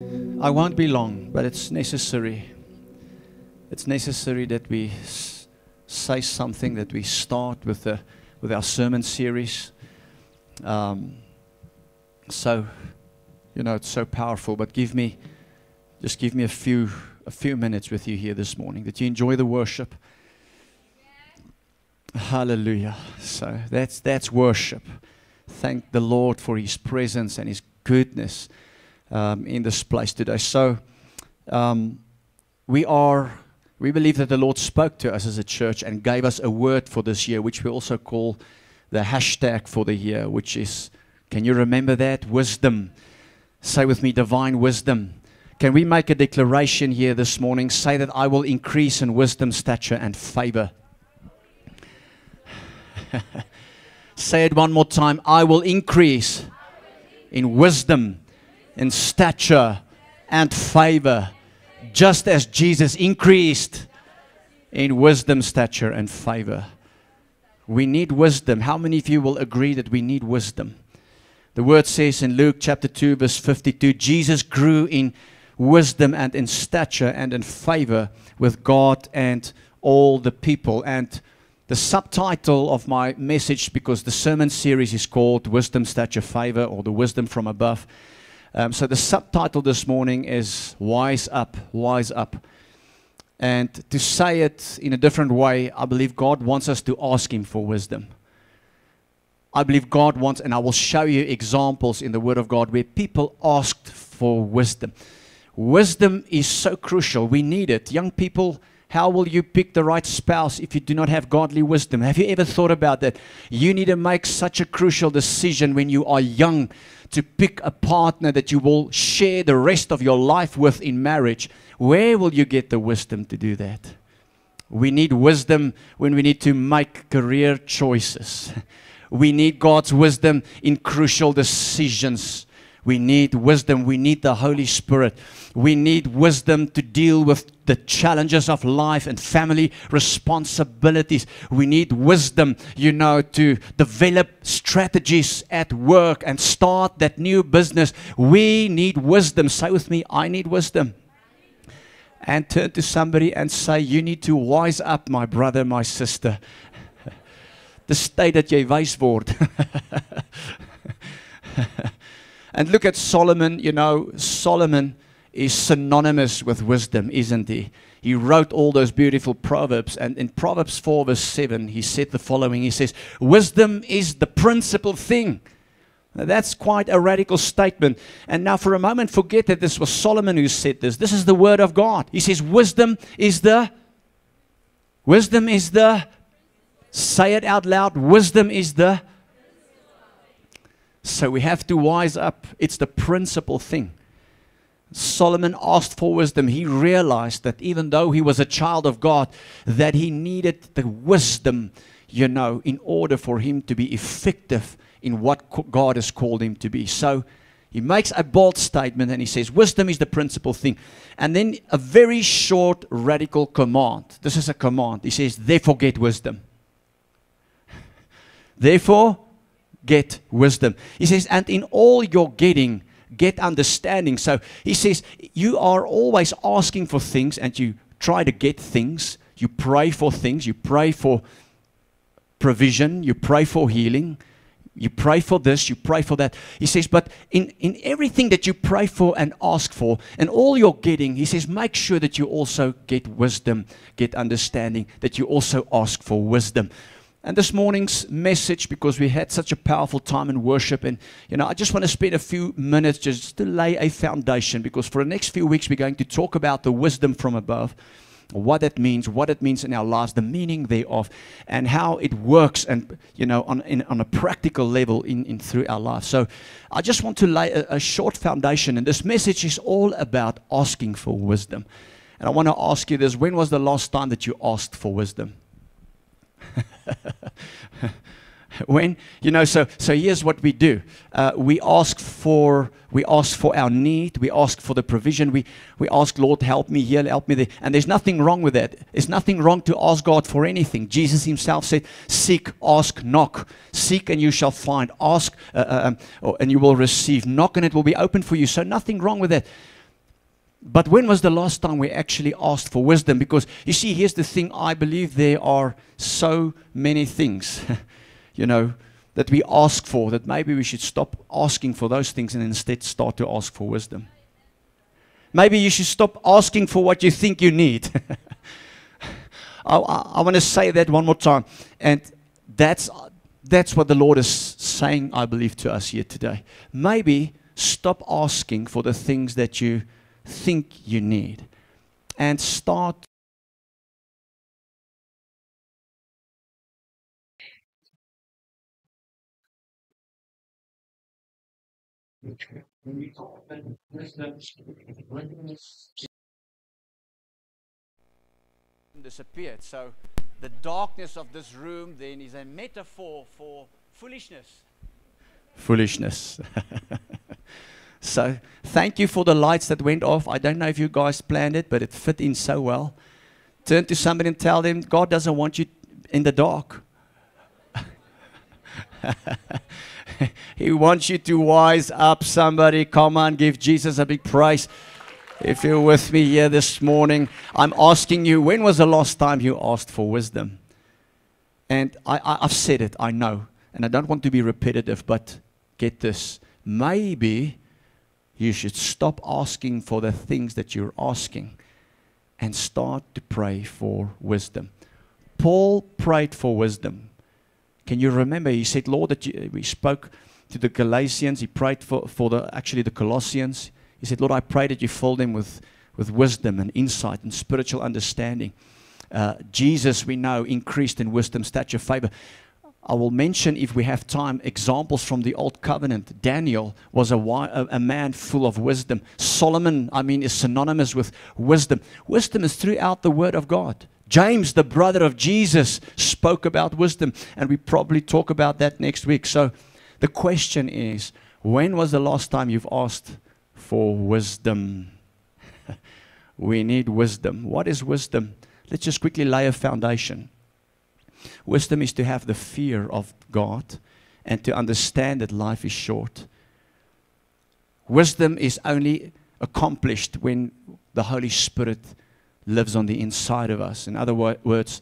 I won't be long, but it's necessary. It's necessary that we say something, that we start with our sermon series. So, it's so powerful. But just give me a few minutes with you here this morning, that you enjoy the worship. Hallelujah. So that's worship. Thank the Lord for His presence and His goodness in this place today. So we believe that the Lord spoke to us as a church and gave us a word for this year, which we also call the hashtag for the year, which is, can you remember that? Wisdom. Say with me, divine wisdom. Can we make a declaration here this morning? Say that I will increase in wisdom, stature, and favor. Say it one more time. I will increase in wisdom, in stature, and favor, just as Jesus increased in wisdom, stature, and favor. We need wisdom. How many of you will agree that we need wisdom? The word says in Luke chapter 2, verse 52, Jesus grew in wisdom and in stature and in favor with God and all the people. And the subtitle of my message, because the sermon series is called Wisdom, Stature, Favor, or the Wisdom from Above. So the subtitle this morning is Wise Up, Wise Up. And to say it in a different way, I believe God wants us to ask Him for wisdom. I believe God wants, and I will show you examples in the Word of God where people asked for wisdom. Wisdom is so crucial. We need it. Young people, how will you pick the right spouse if you do not have godly wisdom? Have you ever thought about that? You need to make such a crucial decision when you are young to pick a partner that you will share the rest of your life with in marriage. Where will you get the wisdom to do that? We need wisdom when we need to make career choices. We need God's wisdom in crucial decisions. We need wisdom. We need the Holy Spirit. We need wisdom to deal with the challenges of life and family responsibilities. We need wisdom, to develop strategies at work and start that new business. We need wisdom. Say with me, I need wisdom. And turn to somebody and say, you need to wise up, my brother, my sister. Dis tyd dat jy wys word. And look at Solomon. Solomon is synonymous with wisdom, isn't he? He wrote all those beautiful Proverbs. And in Proverbs 4 verse 7, he said the following. He says, wisdom is the principal thing. Now, that's quite a radical statement. And now for a moment, forget that this was Solomon who said this. This is the word of God. He says, wisdom is the, say it out loud, wisdom is the. So we have to wise up. It's the principal thing. Solomon asked for wisdom. He realized that even though he was a child of God, that he needed the wisdom, in order for him to be effective in what God has called him to be. So he makes a bold statement and he says, wisdom is the principal thing. And then a very short, radical command. This is a command. He says, therefore get wisdom. Therefore, get wisdom. He says, and in all your getting, get understanding. So he says, you are always asking for things and you try to get things. You pray for things. You pray for provision. You pray for healing. You pray for this. You pray for that. He says, but in everything that you pray for and ask for and all you're getting, he says, make sure that you also get wisdom, get understanding, that you also ask for wisdom. And this morning's message, because we had such a powerful time in worship, and I just want to spend a few minutes just to lay a foundation, because for the next few weeks we're going to talk about the wisdom from above, what it means in our lives, the meaning thereof, and how it works, and on a practical level in through our lives. So I just want to lay a short foundation, and this message is all about asking for wisdom. And I want to ask you this: when was the last time that you asked for wisdom? When so here's what we do. We ask for our need. We ask for the provision. We ask, Lord, help me here, help me there. And there's nothing wrong with that. There's nothing wrong to ask God for anything. Jesus Himself said, "Seek, ask, knock. Seek and you shall find. Ask and you will receive. Knock and it will be open for you." So nothing wrong with that. But when was the last time we actually asked for wisdom? Because you see, here's the thing. I believe there are so many things, that we ask for, that maybe we should stop asking for those things and instead start to ask for wisdom. Maybe you should stop asking for what you think you need. I want to say that one more time. And that's what the Lord is saying, I believe, to us here today. Maybe stop asking for the things that you think you need and start disappeared. So the darkness of this room then is a metaphor for foolishness. Foolishness. So thank you for the lights that went off. I don't know if you guys planned it, but it fit in so well. Turn to somebody and tell them, God doesn't want you in the dark. He wants you to wise up. Somebody, come on, give Jesus a big praise. If you're with me here this morning, I'm asking you, when was the last time you asked for wisdom? And I've said it, I know. And I don't want to be repetitive, but get this. Maybe you should stop asking for the things that you're asking and start to pray for wisdom. Paul prayed for wisdom. Can you remember? He said, Lord, we spoke to the Galatians. He prayed for the Colossians. He said, Lord, I pray that you fill them with wisdom and insight and spiritual understanding. Jesus, we know, increased in wisdom, stature, favor. I will mention, if we have time, examples from the Old Covenant. Daniel was a man full of wisdom. Solomon, is synonymous with wisdom. Wisdom is throughout the Word of God. James, the brother of Jesus, spoke about wisdom, and we probably talk about that next week. So the question is, when was the last time you've asked for wisdom? We need wisdom. What is wisdom? Let's just quickly lay a foundation. Wisdom is to have the fear of God and to understand that life is short. Wisdom is only accomplished when the Holy Spirit lives on the inside of us. In other words,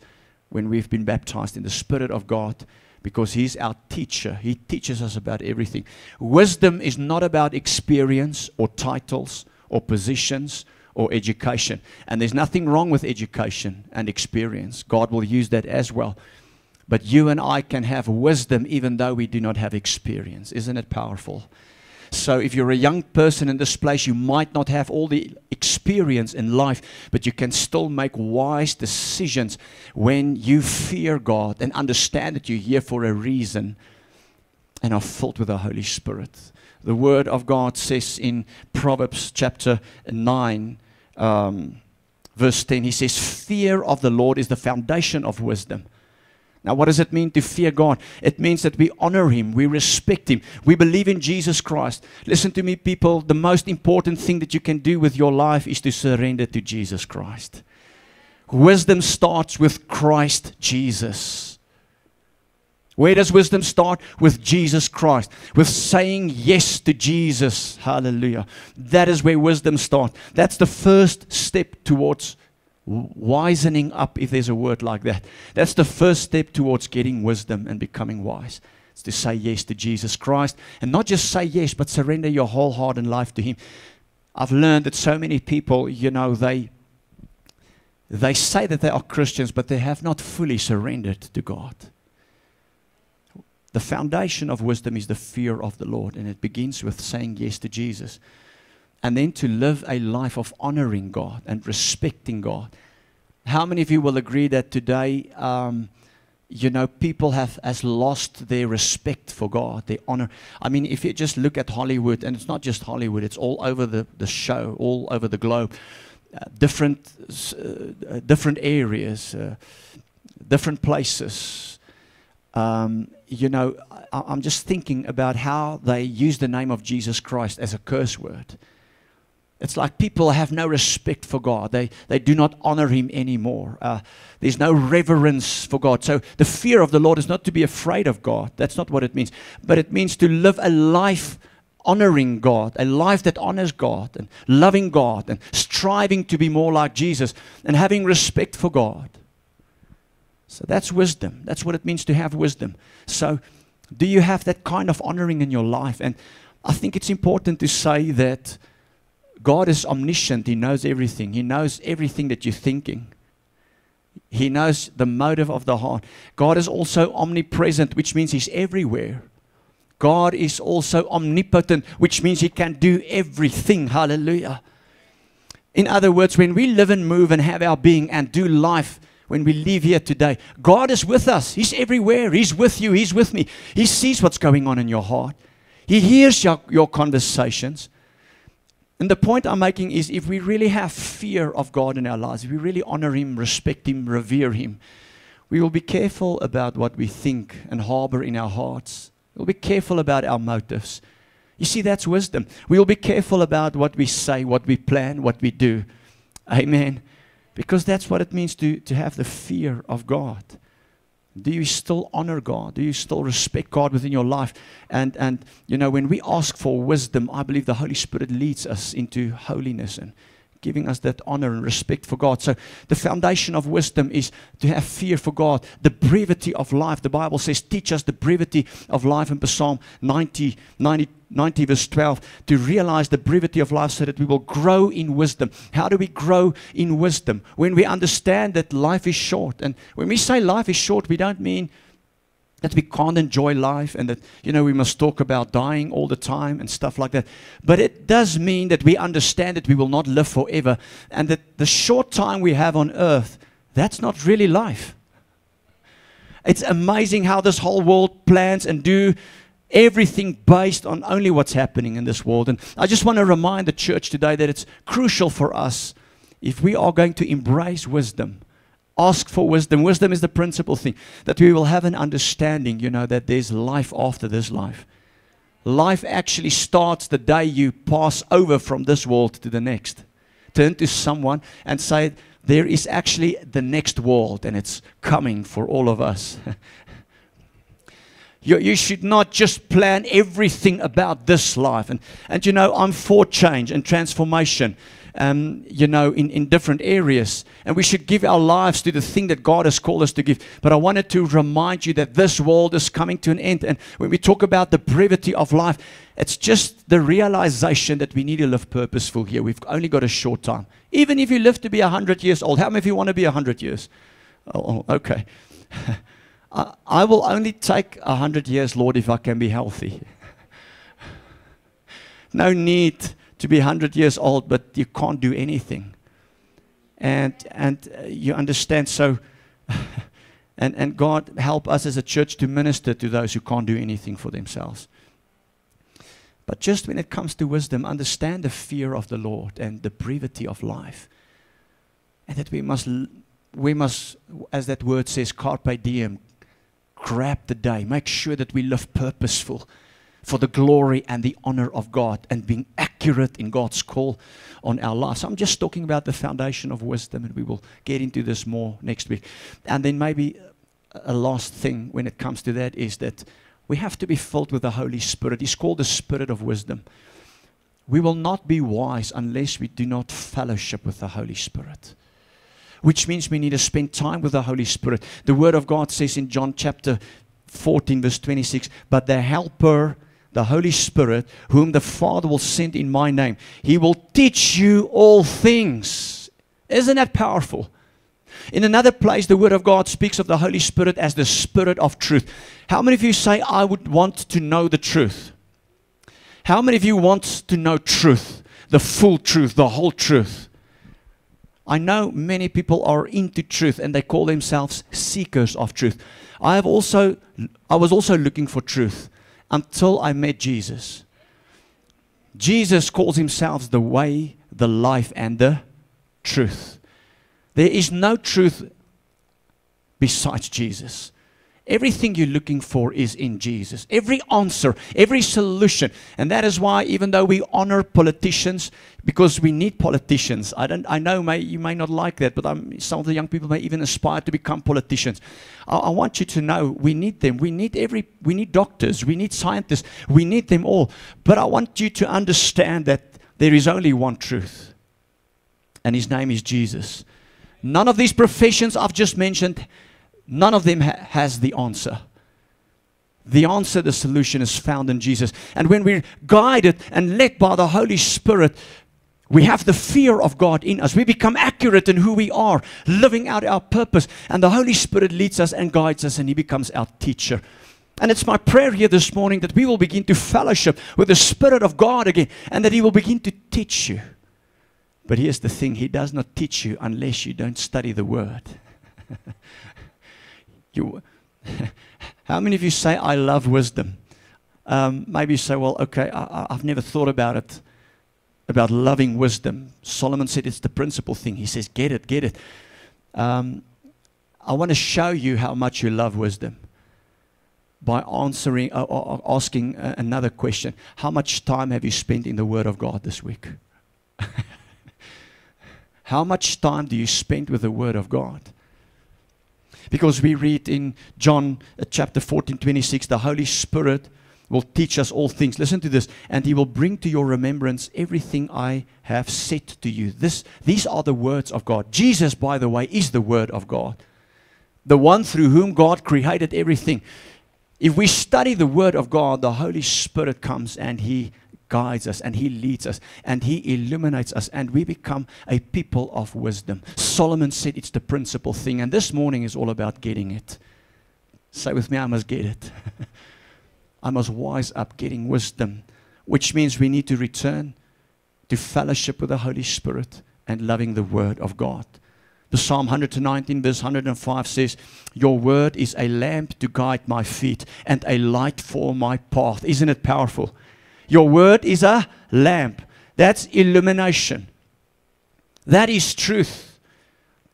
when we've been baptized in the Spirit of God, because He's our teacher. He teaches us about everything. Wisdom is not about experience or titles or positions or education. And there's nothing wrong with education and experience. God will use that as well. But you and I can have wisdom even though we do not have experience. Isn't it powerful? So if you're a young person in this place, you might not have all the experience in life, but you can still make wise decisions when you fear God and understand that you're here for a reason and are filled with the Holy Spirit. The Word of God says in Proverbs chapter 9, verse 10, he says, fear of the Lord is the foundation of wisdom. Now, what does it mean to fear God? It means that we honor Him, we respect Him, we believe in Jesus Christ. Listen to me, people, the most important thing that you can do with your life is to surrender to Jesus Christ. Wisdom starts with Christ Jesus. Where does wisdom start? With Jesus Christ. With saying yes to Jesus. Hallelujah. That is where wisdom starts. That's the first step towards wisening up, if there's a word like that. That's the first step towards getting wisdom and becoming wise. It's to say yes to Jesus Christ. And not just say yes, but surrender your whole heart and life to Him. I've learned that so many people, they say that they are Christians, but they have not fully surrendered to God. The foundation of wisdom is the fear of the Lord, and it begins with saying yes to Jesus. And then to live a life of honoring God and respecting God. How many of you will agree that today, people has lost their respect for God, their honor? If you just look at Hollywood, and it's not just Hollywood, it's all over the show, all over the globe, different areas, different places. I'm just thinking about how they use the name of Jesus Christ as a curse word. It's like people have no respect for God. They do not honor Him anymore. There's no reverence for God. So the fear of the Lord is not to be afraid of God. That's not what it means. But it means to live a life honoring God, a life that honors God and loving God and striving to be more like Jesus and having respect for God. So that's wisdom. That's what it means to have wisdom. So do you have that kind of honoring in your life? And I think it's important to say that God is omniscient. He knows everything. He knows everything that you're thinking. He knows the motive of the heart. God is also omnipresent, which means He's everywhere. God is also omnipotent, which means He can do everything. Hallelujah. In other words, when we live and move and have our being and do life, when we leave here today, God is with us. He's everywhere. He's with you. He's with me. He sees what's going on in your heart. He hears your conversations. And the point I'm making is, if we really have fear of God in our lives, if we really honor Him, respect Him, revere Him, we will be careful about what we think and harbor in our hearts. We'll be careful about our motives. You see, that's wisdom. We will be careful about what we say, what we plan, what we do. Amen. Because that's what it means to have the fear of God. Do you still honor God? Do you still respect God within your life? And you know, when we ask for wisdom, I believe the Holy Spirit leads us into holiness and giving us that honor and respect for God. So the foundation of wisdom is to have fear for God. The brevity of life. The Bible says, teach us the brevity of life in Psalm 90 verse 12, to realize the brevity of life so that we will grow in wisdom. How do we grow in wisdom? When we understand that life is short. And when we say life is short, we don't mean that we can't enjoy life and that, you know, we must talk about dying all the time and stuff like that. But it does mean that we understand that we will not live forever and that the short time we have on earth, that's not really life. It's amazing how this whole world plans and do everything based on only what's happening in this world. And I just want to remind the church today that it's crucial for us, if we are going to embrace wisdom, ask for wisdom. Wisdom is the principal thing, that we will have an understanding, you know, that there's life after this life. Life actually starts the day you pass over from this world to the next. Turn to someone and say, there is actually the next world and it's coming for all of us. You should not just plan everything about this life. And you know, I'm for change and transformation, you know, in different areas. And we should give our lives to the thing that God has called us to give. But I wanted to remind you that this world is coming to an end. And when we talk about the brevity of life, it's just the realization that we need to live purposeful here. We've only got a short time. Even if you live to be 100 years old, how many of you want to be 100 years? Oh, okay. I will only take 100 years, Lord, if I can be healthy. No need to be 100 years old, but you can't do anything. And you understand, so, and God help us as a church to minister to those who can't do anything for themselves. But just when it comes to wisdom, understand the fear of the Lord and the brevity of life. And that we must, as that word says, carpe diem, grab the day. Make sure that we live purposeful for the glory and the honor of God and being accurate in God's call on our lives. I'm just talking about the foundation of wisdom, and we will get into this more next week. And then maybe a last thing when it comes to that is that we have to be filled with the Holy Spirit. He's called the Spirit of wisdom. We will not be wise unless we do not fellowship with the Holy Spirit, which means we need to spend time with the Holy Spirit. The Word of God says in John chapter 14, verse 26, but the Helper, the Holy Spirit, whom the Father will send in my name, He will teach you all things. Isn't that powerful? In another place, the Word of God speaks of the Holy Spirit as the Spirit of truth. How many of you say, I would want to know the truth? How many of you want to know truth, the full truth, the whole truth? I know many people are into truth and they call themselves seekers of truth. I was also looking for truth until I met Jesus. Jesus calls Himself the way, the life, and the truth. There is no truth besides Jesus. Everything you're looking for is in Jesus. Every answer, every solution. And that is why, even though we honor politicians, because we need politicians. I know you may not like that, but some of the young people may even aspire to become politicians. I want you to know we need them. We need doctors. We need scientists. We need them all. But I want you to understand that there is only one truth. And His name is Jesus. None of these professions I've just mentioned, none of them has the answer. The answer, the solution is found in Jesus. And when we're guided and led by the Holy Spirit, we have the fear of God in us. We become accurate in who we are, living out our purpose. And the Holy Spirit leads us and guides us, and He becomes our teacher. And it's my prayer here this morning that we will begin to fellowship with the Spirit of God again, and that He will begin to teach you. But here's the thing, He does not teach you unless you don't study the Word. How many of you say, I love wisdom? Maybe you say, well, okay, I've never thought about it, about loving wisdom. Solomon said it's the principal thing. He says, get it, get it. I want to show you how much you love wisdom by asking another question. How much time have you spent in the Word of God this week? How much time do you spend with the Word of God? Because we read in John chapter 14:26, the Holy Spirit will teach us all things. Listen to this. And He will bring to your remembrance everything I have said to you. These are the words of God. Jesus, by the way, is the Word of God. The one through whom God created everything. If we study the Word of God, the Holy Spirit comes and He guides us and He leads us and He illuminates us, and we become a people of wisdom. Solomon said it's the principal thing, and this morning is all about getting it. Say with me, I must get it. I must wise up, getting wisdom, which means we need to return to fellowship with the Holy Spirit and loving the Word of God. The Psalm 119 verse 105 says, your word is a lamp to guide my feet and a light for my path. Isn't it powerful? Your word is a lamp. That's illumination. That is truth.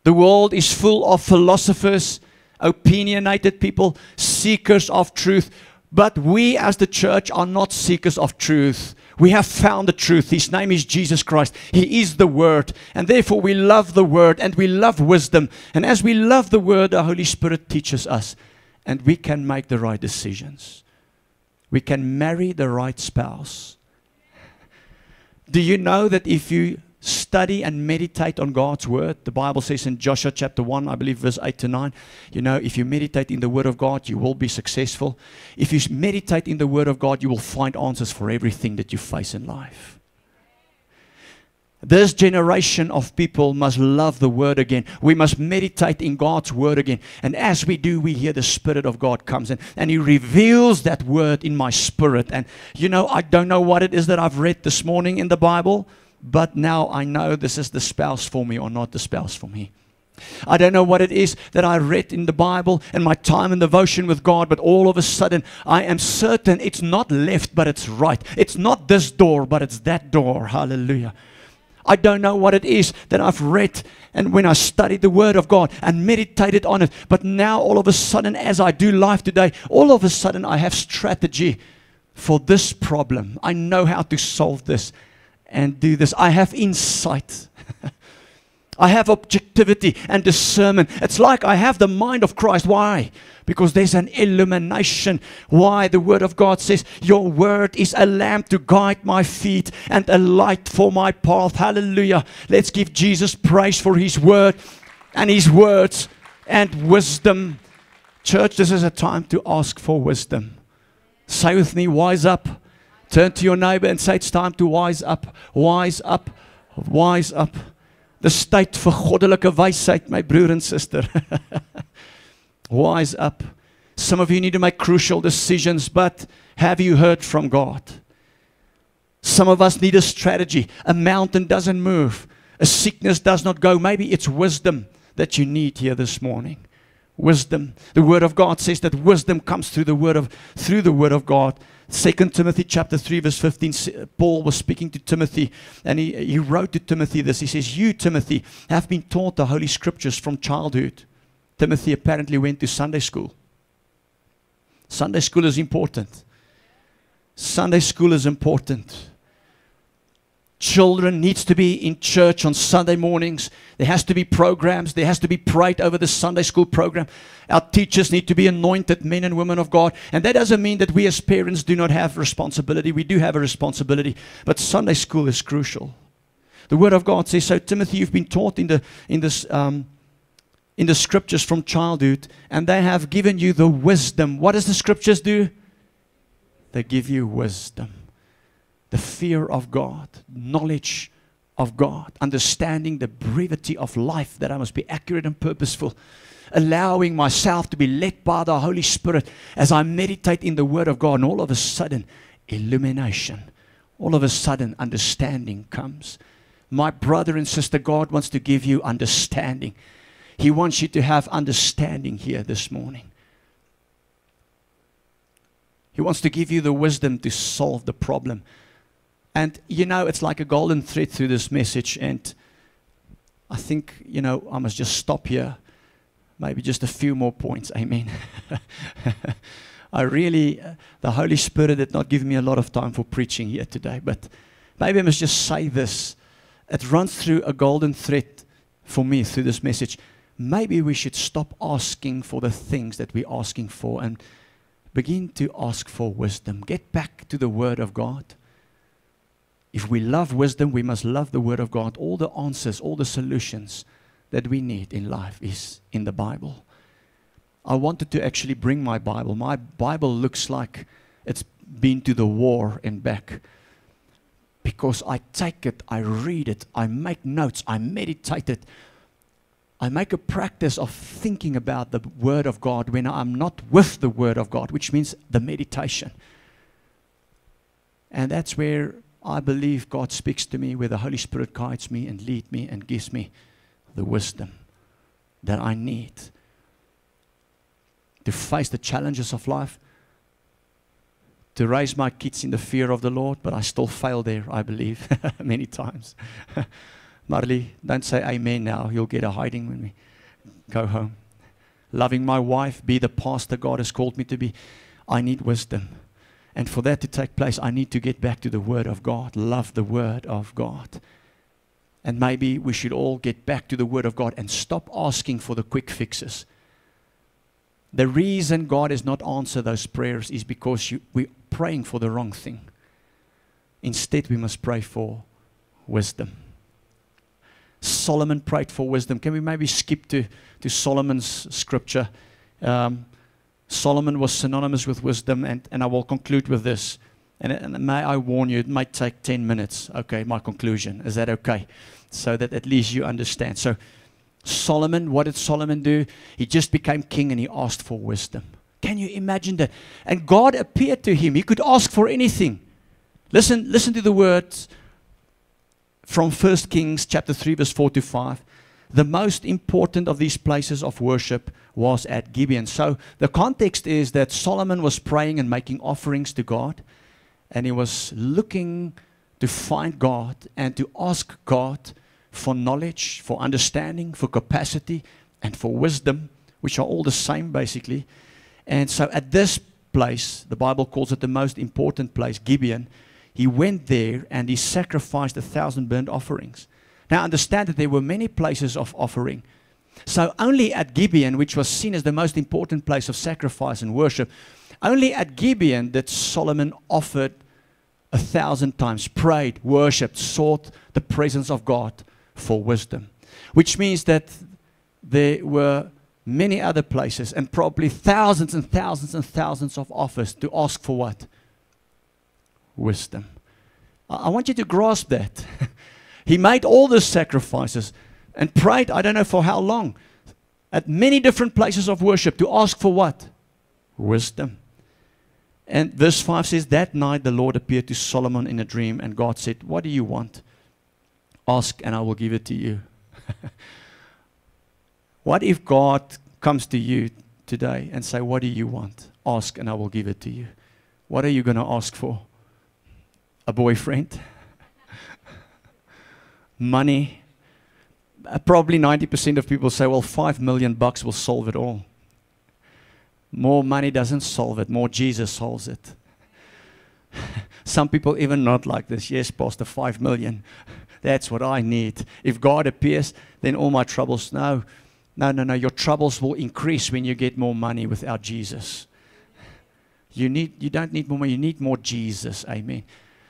The world is full of philosophers, opinionated people, seekers of truth. But we as the church are not seekers of truth. We have found the truth. His name is Jesus Christ. He is the Word. And therefore we love the Word and we love wisdom. And as we love the Word, the Holy Spirit teaches us. And we can make the right decisions. We can marry the right spouse. Do you know that if you study and meditate on God's Word, the Bible says in Joshua chapter 1, I believe verse 8 to 9, you know, if you meditate in the Word of God, you will be successful. If you meditate in the Word of God, you will find answers for everything that you face in life. This generation of people must love the Word again. We must meditate in God's Word again. And as we do, we hear the Spirit of God comes in. And He reveals that Word in my spirit. And you know, I don't know what it is that I've read this morning in the Bible, but now I know this is the spouse for me or not the spouse for me. I don't know what it is that I read in the Bible and my time in devotion with God, but all of a sudden I am certain it's not left, but it's right. It's not this door, but it's that door. Hallelujah. I don't know what it is that I've read and when I studied the Word of God and meditated on it, but now all of a sudden as I do life today, all of a sudden I have strategy for this problem. I know how to solve this and do this. I have insight. I have objectivity and discernment. It's like I have the mind of Christ. Why? Because there's an illumination. Why? The Word of God says, your Word is a lamp to guide my feet and a light for my path. Hallelujah. Let's give Jesus praise for His Word and His words and wisdom. Church, this is a time to ask for wisdom. Say with me, wise up. Turn to your neighbor and say, it's time to wise up. Wise up. Wise up. Dis tyd vir goddelike wysheid, my broer and sister. Wise up. Some of you need to make crucial decisions, but have you heard from God? Some of us need a strategy. A mountain doesn't move. A sickness does not go. Maybe it's wisdom that you need here this morning. Wisdom. The Word of God says that wisdom comes through the Word of God. 2 Timothy chapter 3 verse 15, Paul was speaking to Timothy and he wrote to Timothy this. He says, you, Timothy, have been taught the Holy Scriptures from childhood. Timothy apparently went to Sunday school. Sunday school is important. Sunday school is important. Children needs to be in church on Sunday mornings. There has to be programs. There has to be prayed over the Sunday school program. Our teachers need to be anointed men and women of God. And that doesn't mean that we as parents do not have responsibility. We do have a responsibility. But Sunday school is crucial. The Word of God says, so Timothy, you've been taught in the scriptures from childhood, and they have given you the wisdom. What does the scriptures do? They give you wisdom. The fear of God, knowledge of God, understanding the brevity of life, that I must be accurate and purposeful, allowing myself to be led by the Holy Spirit as I meditate in the Word of God, and all of a sudden, illumination, all of a sudden, understanding comes. My brother and sister, God wants to give you understanding. He wants you to have understanding here this morning. He wants to give you the wisdom to solve the problem. And, you know, it's like a golden thread through this message. And I think, you know, I must just stop here. Maybe just a few more points. Amen. The Holy Spirit did not give me a lot of time for preaching here today. But maybe I must just say this. It runs through a golden thread for me through this message. Maybe we should stop asking for the things that we're asking for and begin to ask for wisdom. Get back to the Word of God. If we love wisdom, we must love the Word of God. All the answers, all the solutions that we need in life is in the Bible. I wanted to actually bring my Bible. My Bible looks like it's been to the war and back. Because I take it, I read it, I make notes, I meditate it. I make a practice of thinking about the Word of God when I'm not with the Word of God, which means the meditation. And that's where I believe God speaks to me, where the Holy Spirit guides me and leads me and gives me the wisdom that I need to face the challenges of life, to raise my kids in the fear of the Lord, but I still fail there, I believe, many times. Marley, don't say amen now. You'll get a hiding when we go home. Loving my wife, be the pastor God has called me to be. I need wisdom. And for that to take place, I need to get back to the Word of God. Love the Word of God. And maybe we should all get back to the Word of God and stop asking for the quick fixes. The reason God has not answered those prayers is because we're praying for the wrong thing. Instead, we must pray for wisdom. Solomon prayed for wisdom. Can we maybe skip to Solomon's scripture? Solomon was synonymous with wisdom, and I will conclude with this. And may I warn you, it might take 10 minutes. Okay, my conclusion. Is that okay? So that at least you understand. So Solomon, what did Solomon do? He just became king and he asked for wisdom. Can you imagine that? And God appeared to him. He could ask for anything. Listen to the words from 1 Kings chapter 3 verse 4 to 5. The most important of these places of worship was at Gibeon. So the context is that Solomon was praying and making offerings to God. And he was looking to find God and to ask God for knowledge, for understanding, for capacity, and for wisdom, which are all the same basically. And so at this place, the Bible calls it the most important place, Gibeon, he went there and he sacrificed 1,000 burnt offerings. Now understand that there were many places of offering. So only at Gibeon, which was seen as the most important place of sacrifice and worship, only at Gibeon did Solomon offered 1,000 times, prayed, worshipped, sought the presence of God for wisdom. Which means that there were many other places and probably thousands and thousands and thousands of offers to ask for what? Wisdom. I want you to grasp that. He made all the sacrifices and prayed, I don't know for how long, at many different places of worship to ask for what? Wisdom. And verse 5 says, that night the Lord appeared to Solomon in a dream, and God said, what do you want? Ask and I will give it to you. What if God comes to you today and say, what do you want? Ask and I will give it to you. What are you going to ask for? A boyfriend? Money? Probably 90% of people say, well, $5 million will solve it all. More money doesn't solve it. More Jesus solves it. Some people even not like this. Yes, Pastor, 5 million. That's what I need. If God appears, then all my troubles. No. Your troubles will increase when you get more money without Jesus. You don't need more money. You need more Jesus. Amen.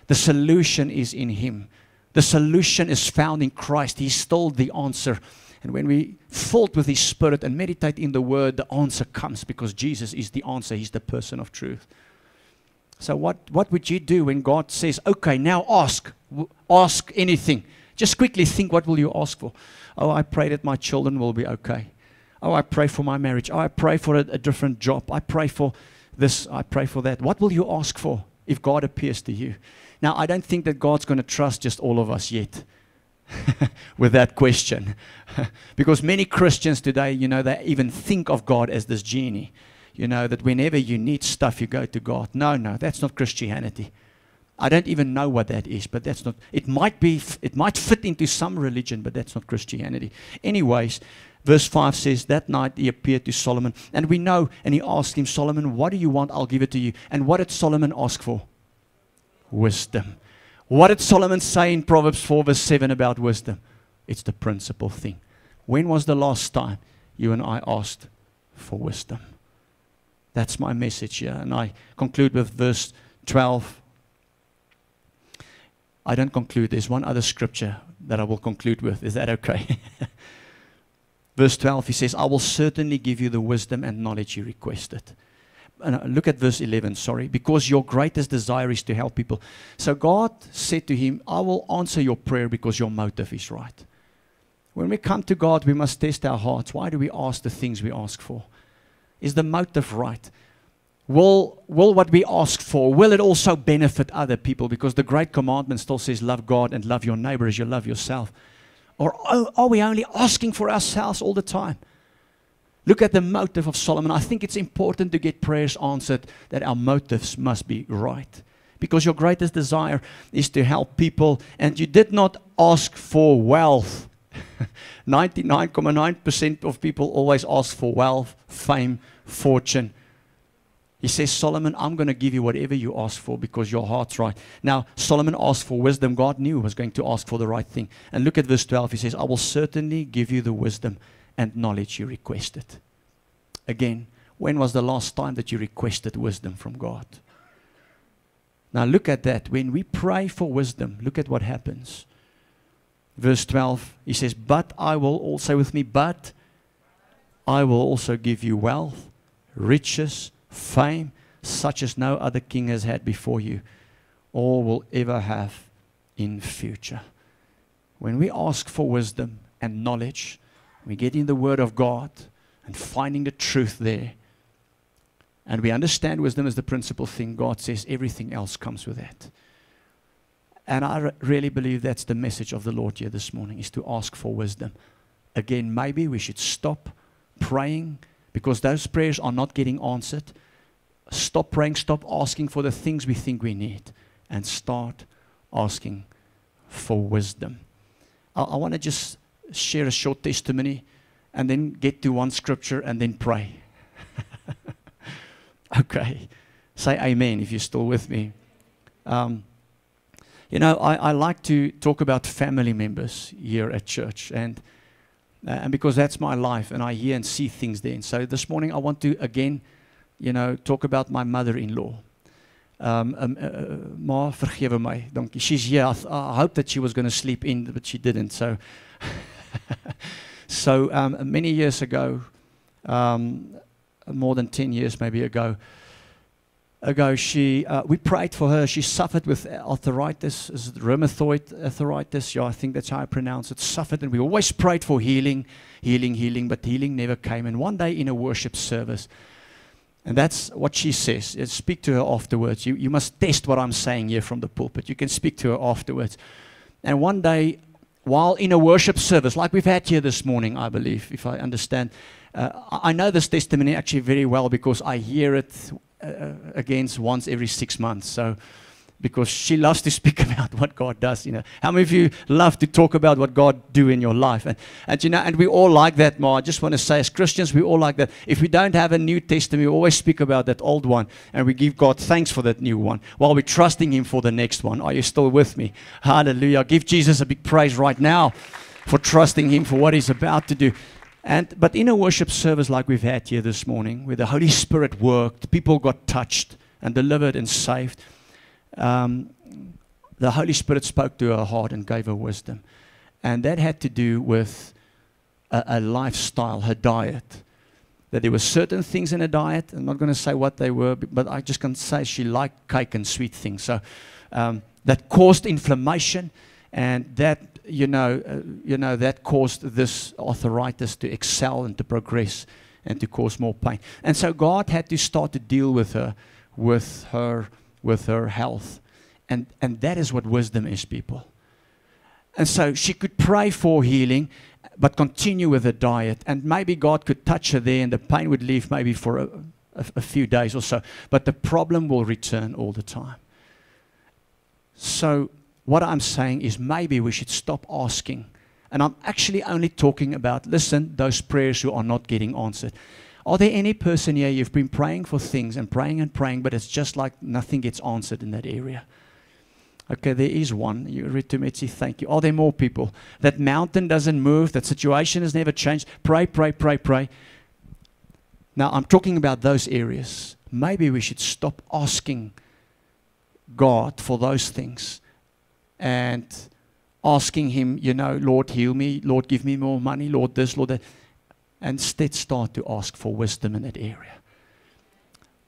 The solution is in Him. The solution is found in Christ. He's still the answer. And when we filled with His Spirit and meditate in the Word, the answer comes because Jesus is the answer. He's the person of truth. So what would you do when God says, okay, now ask anything. Just quickly think, what will you ask for? Oh, I pray that my children will be okay. Oh, I pray for my marriage. Oh, I pray for a different job. I pray for this. I pray for that. What will you ask for if God appears to you? Now, I don't think that God's going to trust just all of us yet with that question. Because many Christians today, they even think of God as this genie. That whenever you need stuff, you go to God. No, that's not Christianity. I don't even know what that is, but that's not. It might fit into some religion, but that's not Christianity. Anyways, verse 5 says, that night he appeared to Solomon. And we know, and he asked him, Solomon, what do you want? I'll give it to you. And what did Solomon ask for? Wisdom. What did Solomon say in Proverbs 4 verse 7 about wisdom? It's the principal thing. When was the last time you and I asked for wisdom? That's my message here. And I conclude with verse 12. I don't conclude. There's one other scripture that I will conclude with. Is that okay? Verse 12, he says, I will certainly give you the wisdom and knowledge you requested. And look at verse 11, because your greatest desire is to help people. So God said to him, I will answer your prayer because your motive is right. When we come to God, we must test our hearts. Why do we ask the things we ask for? Is the motive right? Will what we ask for, will it also benefit other people? Because the great commandment still says, love God and love your neighbor as you love yourself. Or are we only asking for ourselves all the time? Look at the motive of Solomon. I think it's important to get prayers answered that our motives must be right. Because your greatest desire is to help people, and you did not ask for wealth. 99.9% of people always ask for wealth, fame, fortune. He says, Solomon, I'm going to give you whatever you ask for because your heart's right. Now, Solomon asked for wisdom. God knew he was going to ask for the right thing. And look at verse 12. He says, I will certainly give you the wisdom and knowledge you requested. Again, when was the last time that you requested wisdom from God? Now, look at that. When we pray for wisdom, look at what happens. Verse 12, he says, but I will also, with me, but I will also give you wealth, riches, fame, such as no other king has had before you, or will ever have in future. When we ask for wisdom and knowledge, we get in the Word of God and finding the truth there, and we understand wisdom is the principal thing. God says everything else comes with that. And I really believe that's the message of the Lord here this morning, is to ask for wisdom. Again, maybe we should stop praying because those prayers are not getting answered. Stop praying, stop asking for the things we think we need, and start asking for wisdom. I want to just share a short testimony and then get to one scripture and then pray. Okay. Say amen if you're still with me. I like to talk about family members here at church, and because that's my life, and I hear and see things there. And so this morning I want to again, talk about my mother-in-law. Ma, vergewe my. Dankie. She's here. I hope that she was going to sleep in, but she didn't. So, many years ago, more than 10 years maybe ago, we prayed for her. She suffered with arthritis, rheumatoid arthritis. Yeah, I think that's how I pronounce it. Suffered, and we always prayed for healing, but healing never came. And one day in a worship service, and that's what she says. Speak to her afterwards. You must test what I'm saying here from the pulpit. You can speak to her afterwards. And one day, while in a worship service, like we've had here this morning, I believe, if I understand, I know this testimony actually very well because I hear it again once every 6 months. So, because she loves to speak about what God does. How many of you love to talk about what God do in your life? And we all like that, Ma. I just want to say, as Christians, we all like that. If we don't have a New Testament, we always speak about that old one, and we give God thanks for that new one while we're trusting Him for the next one. Are you still with me? Hallelujah. Give Jesus a big praise right now for trusting Him for what He's about to do. But in a worship service like we've had here this morning, where the Holy Spirit worked, people got touched and delivered and saved, the Holy Spirit spoke to her heart and gave her wisdom. And that had to do with a lifestyle, her diet. That there were certain things in her diet. I'm not going to say what they were, but I just can say she liked cake and sweet things. So that caused inflammation, and that that caused this arthritis to excel and to progress and to cause more pain. And so God had to start to deal with her health. And that is what wisdom is, people. And so she could pray for healing, but continue with her diet. And maybe God could touch her there, and the pain would leave maybe for a few days or so. But the problem will return all the time. So what I'm saying is, maybe we should stop asking. And I'm actually only talking about, listen, those prayers who are not getting answered. Are there any person here, you've been praying for things and praying, but it's just like nothing gets answered in that area? Okay, there is one. You read to Mitzi, thank you. Are there more people? That mountain doesn't move, that situation has never changed. Pray, pray, pray, pray. Now, I'm talking about those areas. Maybe we should stop asking God for those things and asking Him, Lord, heal me. Lord, give me more money. Lord, this, Lord, that. And instead start to ask for wisdom in that area.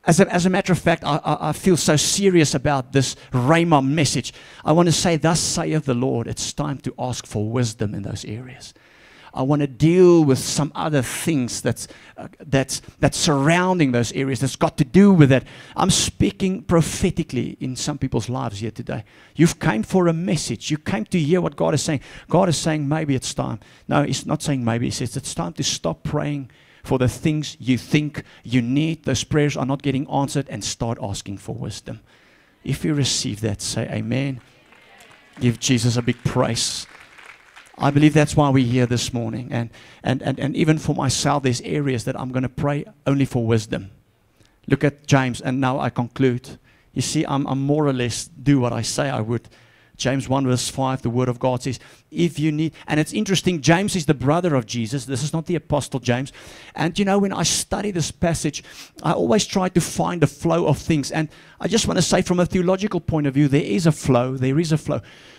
As a matter of fact, I feel so serious about this Rhema message. I want to say, thus saith the Lord, it's time to ask for wisdom in those areas. I want to deal with some other things that's surrounding those areas that's got to do with that. I'm speaking prophetically in some people's lives here today. You've came for a message. You came to hear what God is saying. God is saying, maybe it's time. No, He's not saying maybe. He says it's time to stop praying for the things you think you need. Those prayers are not getting answered, and start asking for wisdom. If you receive that, say amen. Give Jesus a big praise. I believe that's why we're here this morning. And even for myself, there's areas that I'm going to pray only for wisdom. Look at James, and now I conclude. You see, I'm more or less do what I say I would. James 1 verse 5, the Word of God says, if you need, and it's interesting, James is the brother of Jesus. This is not the Apostle James. And when I study this passage, I always try to find a flow of things. And I just want to say, from a theological point of view, there is a flow.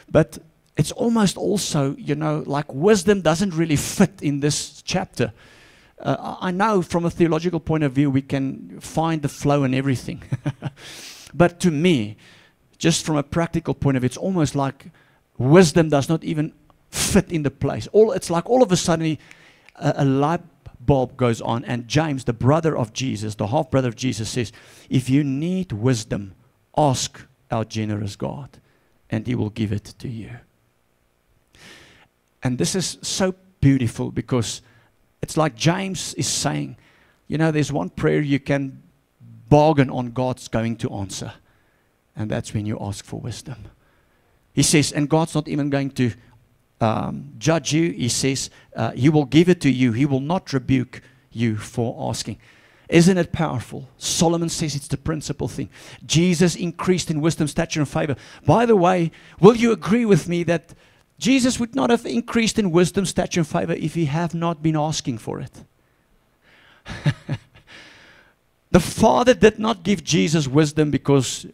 But it's almost also, like wisdom doesn't really fit in this chapter. I know from a theological point of view, we can find the flow in everything. But to me, just from a practical point of view, it's almost like wisdom does not even fit in the place. It's like all of a sudden a light bulb goes on, and James, the brother of Jesus, the half-brother of Jesus, says, if you need wisdom, ask our generous God, and He will give it to you. And this is so beautiful, because it's like James is saying, there's one prayer you can bargain on God's going to answer. And that's when you ask for wisdom. He says, and God's not even going to judge you. He says, He will give it to you. He will not rebuke you for asking. Isn't it powerful? Solomon says it's the principal thing. Jesus increased in wisdom, stature, and favor. By the way, will you agree with me that Jesus would not have increased in wisdom, stature, and favor if He had not been asking for it? The Father did not give Jesus wisdom because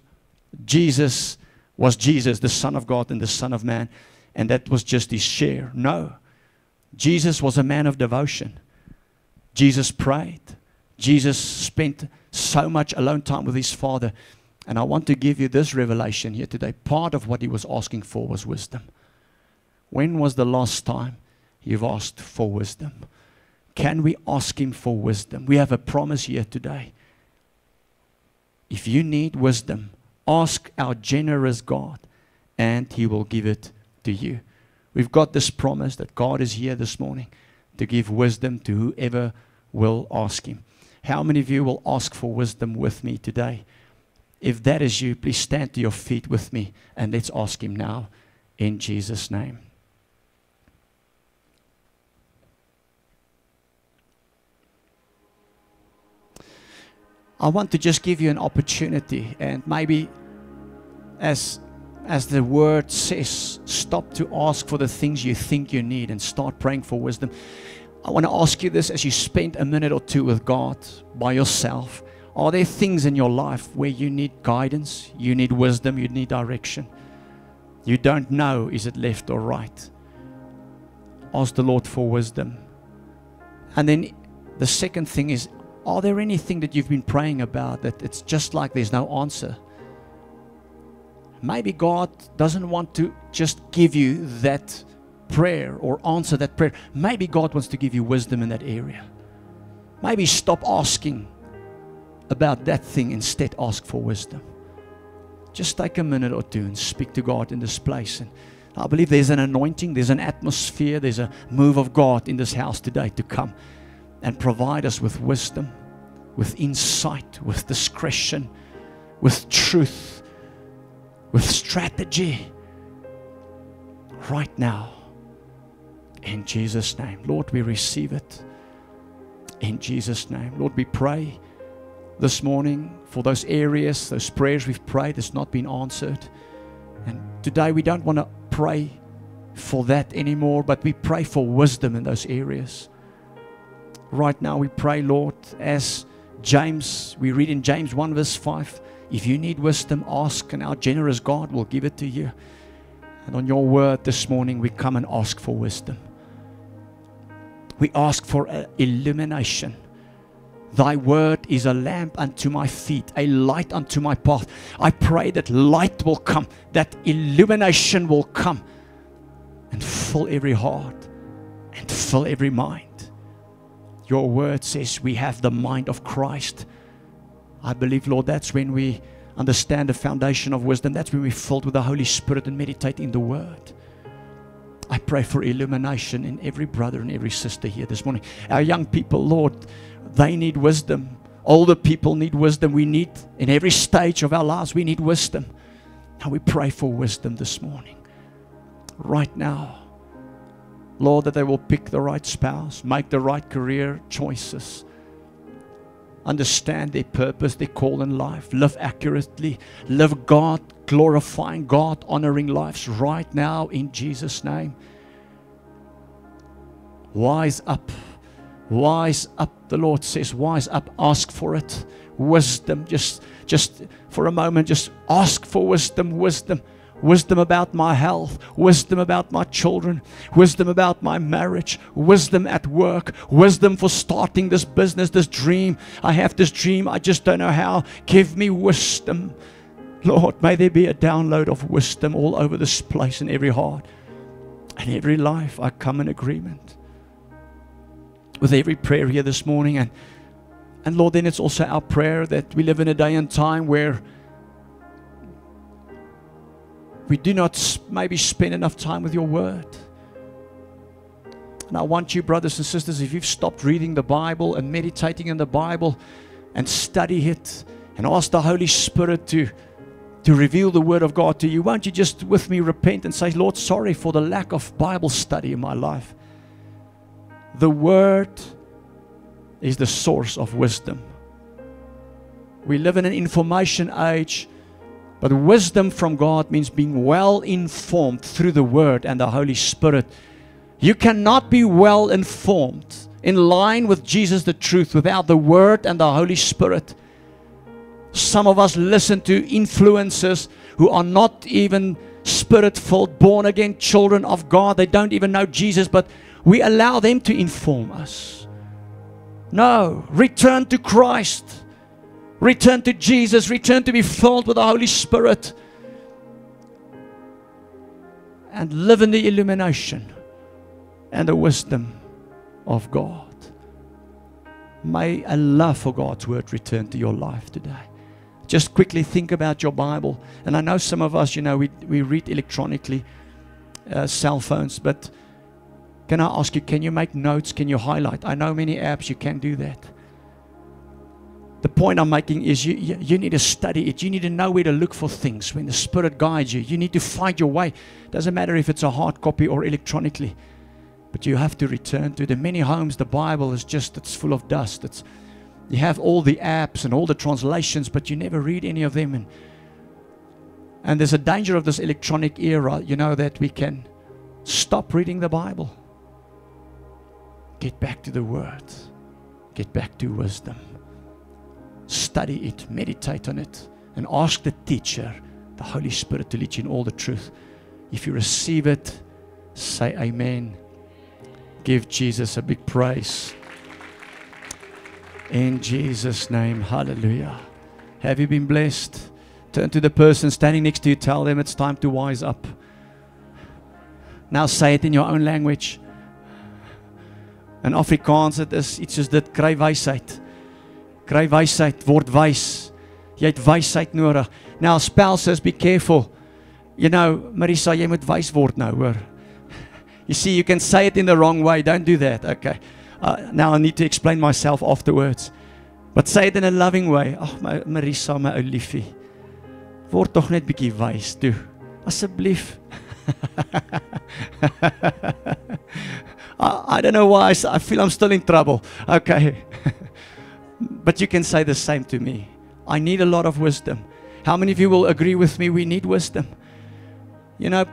Jesus was Jesus, the Son of God and the Son of Man, and that was just His share. No. Jesus was a man of devotion. Jesus prayed. Jesus spent so much alone time with His Father. And I want to give you this revelation here today. Part of what He was asking for was wisdom. When was the last time you've asked for wisdom? Can we ask Him for wisdom? We have a promise here today. If you need wisdom, ask our generous God, and He will give it to you. We've got this promise that God is here this morning to give wisdom to whoever will ask Him. How many of you will ask for wisdom with me today? If that is you, please stand to your feet with me and let's ask Him now in Jesus' name. I want to just give you an opportunity, and maybe as the word says, stop to ask for the things you think you need and start praying for wisdom. I want to ask you this as you spend a minute or two with God by yourself. Are there things in your life where you need guidance, you need wisdom, you need direction? You don't know, is it left or right? Ask the Lord for wisdom. And then the second thing is, are there anything that you've been praying about that it's just like there's no answer? Maybe God doesn't want to just give you that prayer or answer that prayer. Maybe God wants to give you wisdom in that area. Maybe stop asking about that thing, instead ask for wisdom. Just take a minute or two and speak to God in this place. And I believe there's an anointing, there's an atmosphere, there's a move of God in this house today to come and provide us with wisdom, with insight, with discretion, with truth, with strategy right now. In Jesus' name. Lord, we receive it. In Jesus' name. Lord, we pray this morning for those areas, those prayers we've prayed that's not been answered. And today we don't want to pray for that anymore, but we pray for wisdom in those areas. Right now we pray, Lord, as James, we read in James 1 verse 5, if you need wisdom, ask, and our generous God will give it to you. And on your word this morning, we come and ask for wisdom. We ask for illumination. Thy word is a lamp unto my feet, a light unto my path. I pray that light will come, that illumination will come and fill every heart and fill every mind. Your word says we have the mind of Christ. I believe, Lord, that's when we understand the foundation of wisdom. That's when we're filled with the Holy Spirit and meditate in the word. I pray for illumination in every brother and every sister here this morning. Our young people, Lord, they need wisdom. Older people need wisdom. We need, in every stage of our lives, we need wisdom. And we pray for wisdom this morning. Right now, Lord, that they will pick the right spouse, make the right career choices, understand their purpose, their call in life, live accurately, live God, glorifying God, honoring lives right now in Jesus' name. Wise up. Wise up, the Lord says, wise up, ask for it. Wisdom, just for a moment, just ask for wisdom, wisdom. Wisdom about my health, wisdom about my children, wisdom about my marriage, wisdom at work, wisdom for starting this business, this dream. I have this dream, I just don't know how. Give me wisdom. Lord, may there be a download of wisdom all over this place, in every heart and every life. I come in agreement with every prayer here this morning. And Lord, then it's also our prayer that we live in a day and time where we do not maybe spend enough time with your word. And I want you, brothers and sisters, if you've stopped reading the Bible and meditating in the Bible and study it and ask the Holy Spirit to reveal the word of God to you, won't you just with me repent and say, Lord, sorry for the lack of Bible study in my life. The word is the source of wisdom. We live in an information age, but wisdom from God means being well informed through the word and the Holy Spirit. You cannot be well informed in line with Jesus the truth without the word and the Holy Spirit. Some of us listen to influencers who are not even spirit-filled, born-again children of God. They don't even know Jesus, but we allow them to inform us. No, return to Christ. Return to Jesus. Return to be filled with the Holy Spirit. And live in the illumination and the wisdom of God. May a love for God's word return to your life today. Just quickly think about your Bible. And I know some of us, we read electronically, cell phones, but can I ask you, can you make notes? Can you highlight? I know many apps you can do that. The point I'm making is you need to study it. You need to know where to look for things when the Spirit guides you. You need to find your way. Doesn't matter if it's a hard copy or electronically. But you have to return to the many homes. The Bible is just, it's full of dust. You have all the apps and all the translations, but you never read any of them. And there's a danger of this electronic era, that we can stop reading the Bible. Get back to the Word. Get back to wisdom. Study it, meditate on it, and ask the teacher, the Holy Spirit, to lead you in all the truth. If you receive it, say amen. Give Jesus a big praise. In Jesus' name, hallelujah. Have you been blessed? Turn to the person standing next to you, tell them it's time to wise up. Now say it in your own language. In Afrikaans, het is iets soos dit, kry wysheid. Kry wysheid, word wys. Jy het wysheid nodig. Now, spouses, be careful. Marisa, jy moet wys word nou, hoor. You see, you can say it in the wrong way. Don't do that. Okay. Now I need to explain myself afterwards. But say it in a loving way. Ag, Marisa, my ou liefie. Word tog net bietjie wys, toe. Asseblief. I don't know why I feel I'm still in trouble. Okay. But you can say the same to me. I need a lot of wisdom. How many of you will agree with me? We need wisdom.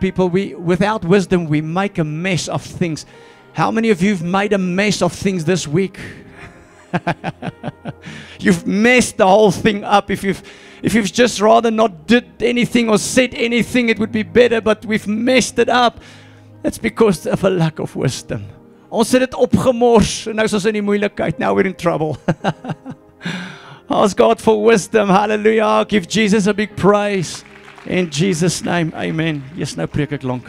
People, without wisdom, we make a mess of things. How many of you have made a mess of things this week? You've messed the whole thing up. If you've just rather not did anything or said anything, it would be better, but we've messed it up. It's because of a lack of wisdom. Ons het dit opgemors, en nou is ons in die moeilikheid. Now we're in trouble. Ask God for wisdom. Hallelujah. Give Jesus a big praise. In Jesus' name, amen. Yes, nou preek ek lank.